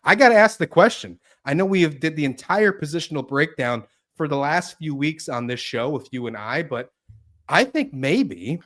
I got to ask the question. I know we have did the entire positional breakdown for the last few weeks on this show with you and I, but I think maybe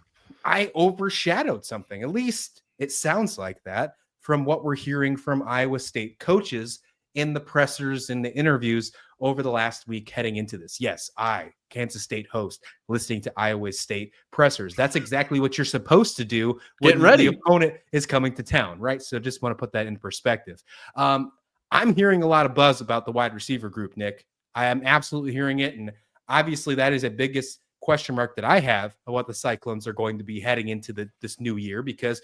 I overshadowed something. At least it sounds like that from what we're hearing from Iowa State coaches in the pressers and the interviews over the last week heading into this. Yes, I, Kansas State host, listening to Iowa State pressers. That's exactly what you're supposed to do when the opponent is coming to town, right? So just want to put that in perspective. I'm hearing a lot of buzz about the wide receiver group, Nick. I am absolutely hearing it. And obviously that is a biggest question mark that I have of what the Cyclones are going to be heading into this new year, because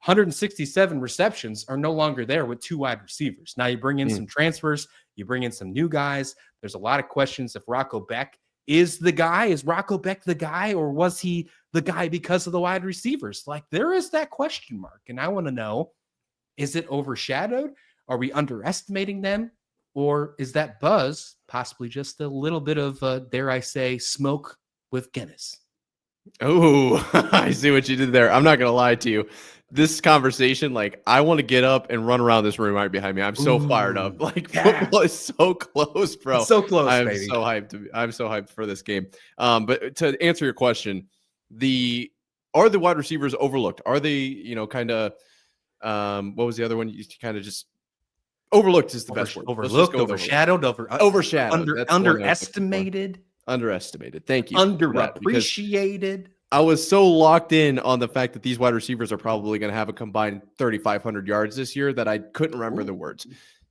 167 receptions are no longer there with 2 wide receivers. Now you bring in some transfers, you bring in some new guys. There's a lot of questions if Rocco Beck is the guy. Is Rocco Beck the guy, or was he the guy because of the wide receivers? Like, there is that question mark. And I want to know, is it overshadowed? Are we underestimating them? Or is that buzz possibly just a little bit of, dare I say, smoke with Guinness? Oh, I see what you did there. I'm not going to lie to you. This conversation, like, I want to get up and run around this room right behind me. I'm so fired up. Like, football is so close, bro. It's so close, I'm baby. so hyped. I'm so hyped for this game. But to answer your question, are the wide receivers overlooked? Are they, kind of, what was the other one? You kind of just overlooked is the best word. Overlooked, overshadowed, overshadowed, underestimated. Underestimated. Thank you. Underappreciated. I was so locked in on the fact that these wide receivers are probably going to have a combined 3,500 yards this year that I couldn't remember the words.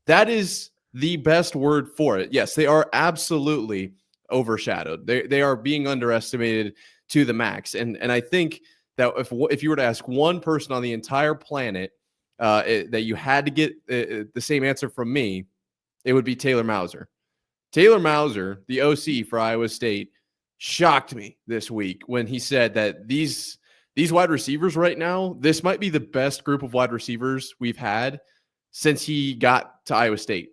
That is the best word for it. Yes, they are absolutely overshadowed. They are being underestimated to the max. And I think that if you were to ask one person on the entire planet that you had to get the same answer from me, it would be Taylor Mauser. Taylor Mauser, the OC for Iowa State, shocked me this week when he said that these wide receivers right now, this might be the best group of wide receivers we've had since he got to Iowa State.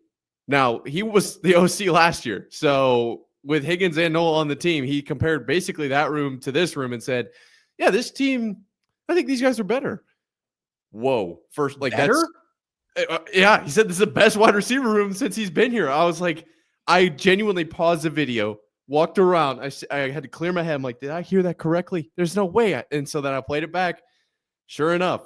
Now, he was the OC last year. So with Higgins and Noel on the team, he compared basically that room to this room and said, yeah, this team, I think these guys are better. Whoa. First, like, better? Yeah, he said this is the best wide receiver room since he's been here. I was like, I genuinely paused the video, walked around. I had to clear my head. I'm like, did I hear that correctly? There's no way. And so then I played it back. Sure enough,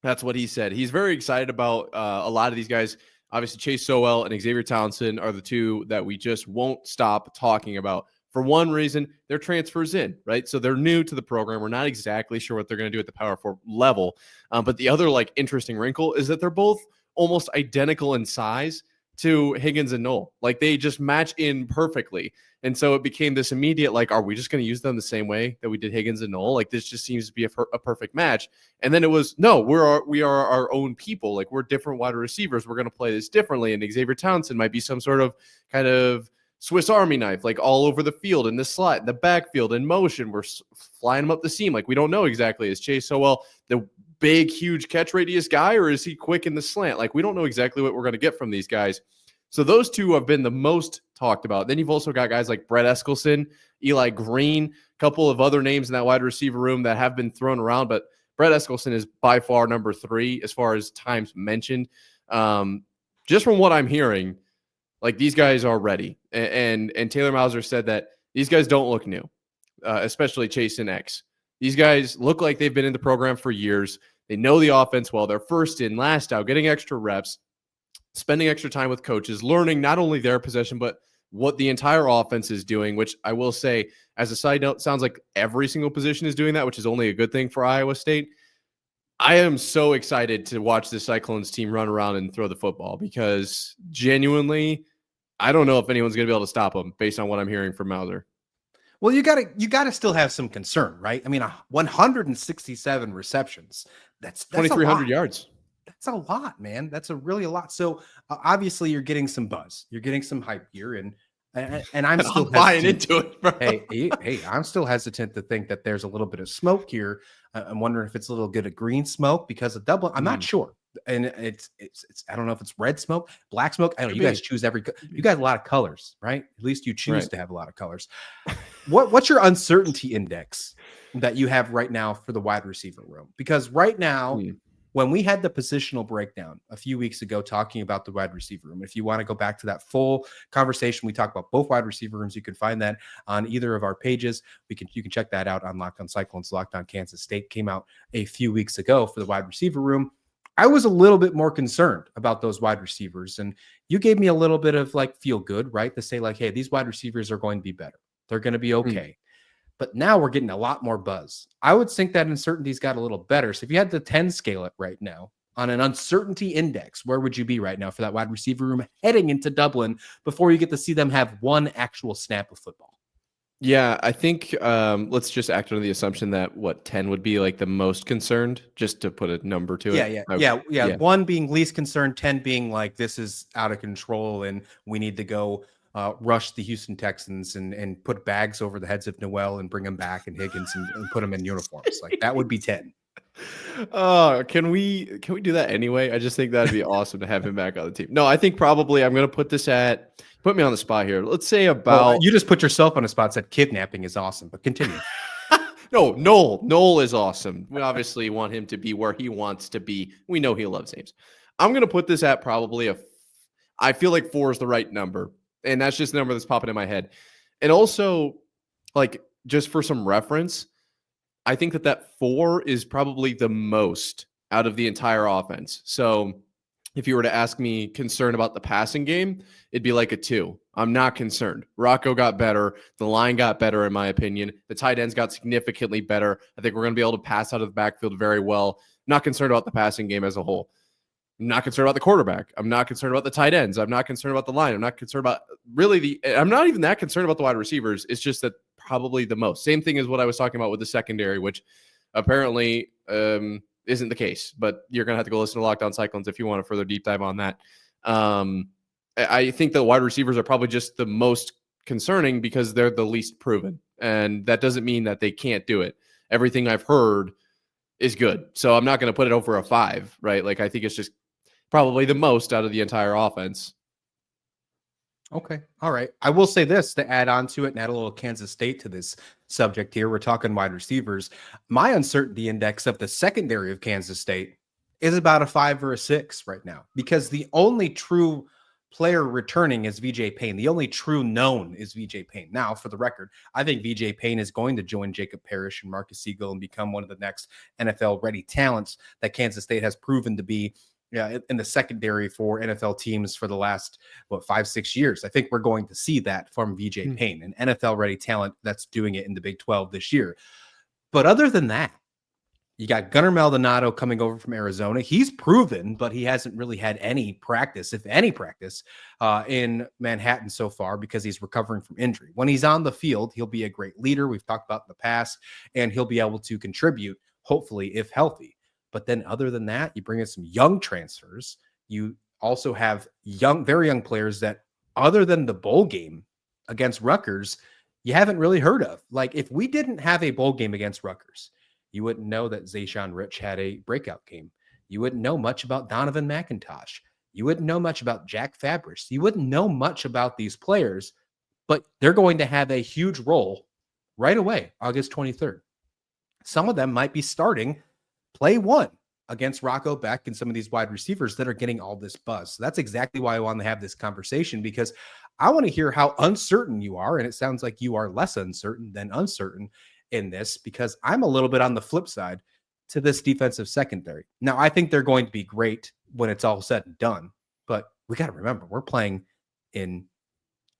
that's what he said. He's very excited about a lot of these guys. Obviously, Chase Sowell and Xavier Townsend are the two that we just won't stop talking about. For one reason, they're transfers in, right? So they're new to the program. We're not exactly sure what they're going to do at the Power 4 level. But the other, interesting wrinkle is that they're both almost identical in size to Higgins and Noel. Like, they just match in perfectly. And so it became this immediate, are we just going to use them the same way that we did Higgins and Noel? Like, this just seems to be a perfect match. And then it was, no, we are our own people. Like, we're different wide receivers. We're going to play this differently. And Xavier Townsend might be some sort of kind of Swiss Army knife, like all over the field, in the slot, in the backfield, in motion. We're flying him up the seam. Like, we don't know exactly. Is Chase Sowell the big, huge catch radius guy, or is he quick in the slant? Like, we don't know exactly what we're going to get from these guys. So those two have been the most talked about. Then you've also got guys like Brett Eskelson, Eli Green, a couple of other names in that wide receiver room that have been thrown around, but Brett Eskelson is by far number 3 as far as times mentioned. Just from what I'm hearing, these guys are ready. And Taylor Mauser said that these guys don't look new, especially Chase and X. These guys look like they've been in the program for years. They know the offense well. They're first in, last out, getting extra reps, spending extra time with coaches, learning not only their possession, but what the entire offense is doing, which I will say, as a side note, sounds like every single position is doing that, which is only a good thing for Iowa State. I am so excited to watch the Cyclones team run around and throw the football, because genuinely, I don't know if anyone's going to be able to stop them based on what I'm hearing from Mauser. Well, you gotta still have some concern, right? I mean, 167 receptions. That's 2,300 yards. That's a lot, man. That's really a lot. So obviously you're getting some buzz, you're getting some hype here, and I'm still buying into it, bro. Hey, I'm still hesitant to think that there's a little bit of smoke here. I'm wondering if it's a little bit of green smoke because of Dublin. I'm not sure. And it's I don't know if it's red smoke, black smoke. I don't know. You guys choose you got a lot of colors, right? At least you choose to have a lot of colors. What's your uncertainty index that you have right now for the wide receiver room? Because right now, when we had the positional breakdown a few weeks ago talking about the wide receiver room, if you want to go back to that full conversation, we talked about both wide receiver rooms. You can find that on either of our pages. You can check that out on Locked On Cyclones. Locked On Kansas State came out a few weeks ago for the wide receiver room. I was a little bit more concerned about those wide receivers, and you gave me a little bit of like feel good, right? To say like, hey, these wide receivers are going to be better. They're going to be okay. But now we're getting a lot more buzz. I would think that uncertainty's got a little better. So if you had the 10 scale it right now on an uncertainty index, where would you be right now for that wide receiver room heading into Dublin before you get to see them have one actual snap of football? Yeah, I think let's just act under the assumption that 10 would be like the most concerned, just to put a number to it. Yeah. 1 being least concerned, 10 being like this is out of control and we need to go rush the Houston Texans and put bags over the heads of Noel and bring them back and Higgins and put them in uniforms. Like that would be 10. Oh, can we do that anyway? I just think that'd be awesome to have him back on the team. No, I think probably I'm going to put me on the spot here. Let's say about you just put yourself on a spot. Said kidnapping is awesome, but continue. No, Noel is awesome. We obviously want him to be where he wants to be. We know he loves names. I'm going to put this at probably I feel like 4 is the right number. And that's just the number that's popping in my head. And also, like, just for some reference, I think that 4 is probably the most out of the entire offense. So if you were to ask me concern about the passing game, it'd be like a 2. I'm not concerned. Rocco got better. The line got better, in my opinion. The tight ends got significantly better. I think we're going to be able to pass out of the backfield very well. Not concerned about the passing game as a whole. I'm not concerned about the quarterback. I'm not concerned about the tight ends. I'm not concerned about the line. I'm not concerned about I'm not even that concerned about the wide receivers. It's just that probably the most. Same thing as what I was talking about with the secondary, which apparently isn't the case. But you're going to have to go listen to Locked On Cyclones if you want a further deep dive on that. I think the wide receivers are probably just the most concerning because they're the least proven. And that doesn't mean that they can't do it. Everything I've heard is good. So I'm not going to put it over a 5, right? Like I think it's just probably the most out of the entire offense. Okay. All right. I will say this to add on to it and add a little Kansas State to this subject here. We're talking wide receivers. My uncertainty index of the secondary of Kansas State is about a 5 or a 6 right now because the only true player returning is VJ Payne. The only true known is VJ Payne. Now, for the record, I think VJ Payne is going to join Jacob Parrish and Marcus Siegel and become one of the next NFL ready talents that Kansas State has proven to be in the secondary for NFL teams for the last 5-6 years. I think we're going to see that from VJ Payne, an NFL ready talent that's doing it in the Big 12 this year. But other than that, you got Gunnar Maldonado coming over from Arizona. He's proven, but he hasn't really had any practice, if any practice, in Manhattan so far because he's recovering from injury. When he's on the field, he'll be a great leader. We've talked about in the past, and he'll be able to contribute, hopefully, if healthy. But then other than that, you bring in some young transfers. You also have very young players that, other than the bowl game against Rutgers, you haven't really heard of. Like, if we didn't have a bowl game against Rutgers, you wouldn't know that Zayshawn Rich had a breakout game. You wouldn't know much about Donovan McIntosh. You wouldn't know much about Jack Fabris. You wouldn't know much about these players, but they're going to have a huge role right away, August 23rd. Some of them might be starting play 1 against Rocco Beck and some of these wide receivers that are getting all this buzz. So that's exactly why I want to have this conversation, because I want to hear how uncertain you are. And it sounds like you are less uncertain than uncertain in this, because I'm a little bit on the flip side to this defensive secondary. Now, I think they're going to be great when it's all said and done, but we got to remember we're playing in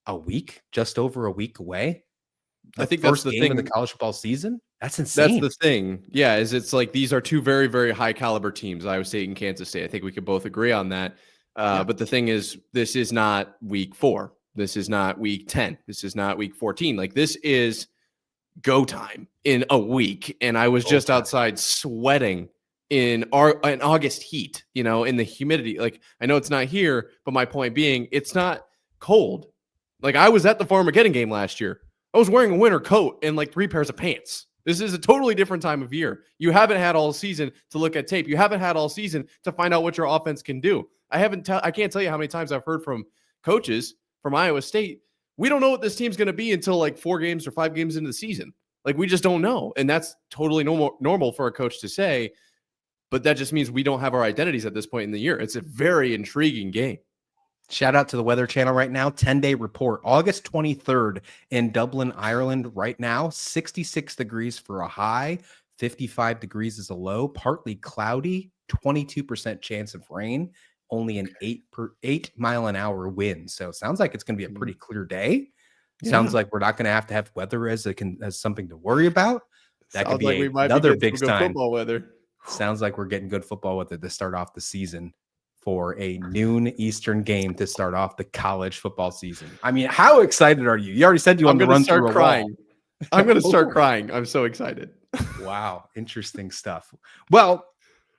a week, just over a week away. I think that's the thing in the college football season. That's insane. That's the thing. Yeah, is it's like these are two very, very high caliber teams. Iowa State and Kansas State. I think we could both agree on that. But the thing is, this is not week 4. This is not week 10. This is not week 14. Like, this is go time in a week. And I was just outside sweating in August heat, in the humidity. Like, I know it's not here, but my point being, it's not cold. Like, I was at the Farmageddon game last year. I was wearing a winter coat and like 3 pairs of pants. This is a totally different time of year. You haven't had all season to look at tape. You haven't had all season to find out what your offense can do. I can't tell you how many times I've heard from coaches from Iowa State, we don't know what this team's going to be until like 4 games or 5 games into the season. Like, we just don't know. And that's totally normal for a coach to say. but that just means we don't have our identities at this point in the year. It's a very intriguing game. Shout out to the Weather Channel right now. 10-day report. August 23rd in Dublin, Ireland right now. 66 degrees for a high. 55 degrees is a low. Partly cloudy. 22% chance of rain. Only an 8 mile an hour wind. So it sounds like it's going to be a pretty clear day. Sounds like we're not going to have weather as something to worry about. That Sounds could be like we might another be big good sign. football weather. Sounds like we're getting good football weather to start off the season for a noon Eastern game to start off the college football season. I mean, how excited are you? You already said you want to run through a crying. wall. I'm going to start crying. I'm so excited. Wow. Interesting stuff. Well,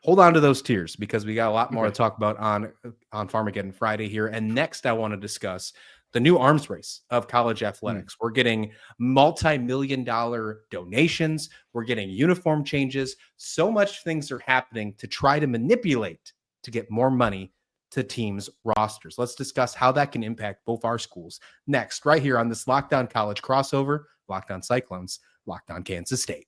hold on to those tears because we got a lot more to talk about on Farmageddon Friday here. And next, I want to discuss the new arms race of college athletics. We're getting multi-million-dollar donations. We're getting uniform changes. So much things are happening to try to manipulate to get more money to teams' rosters. Let's discuss how that can impact both our schools next, right here on this Locked On College crossover, Locked On Cyclones, Locked On Kansas State.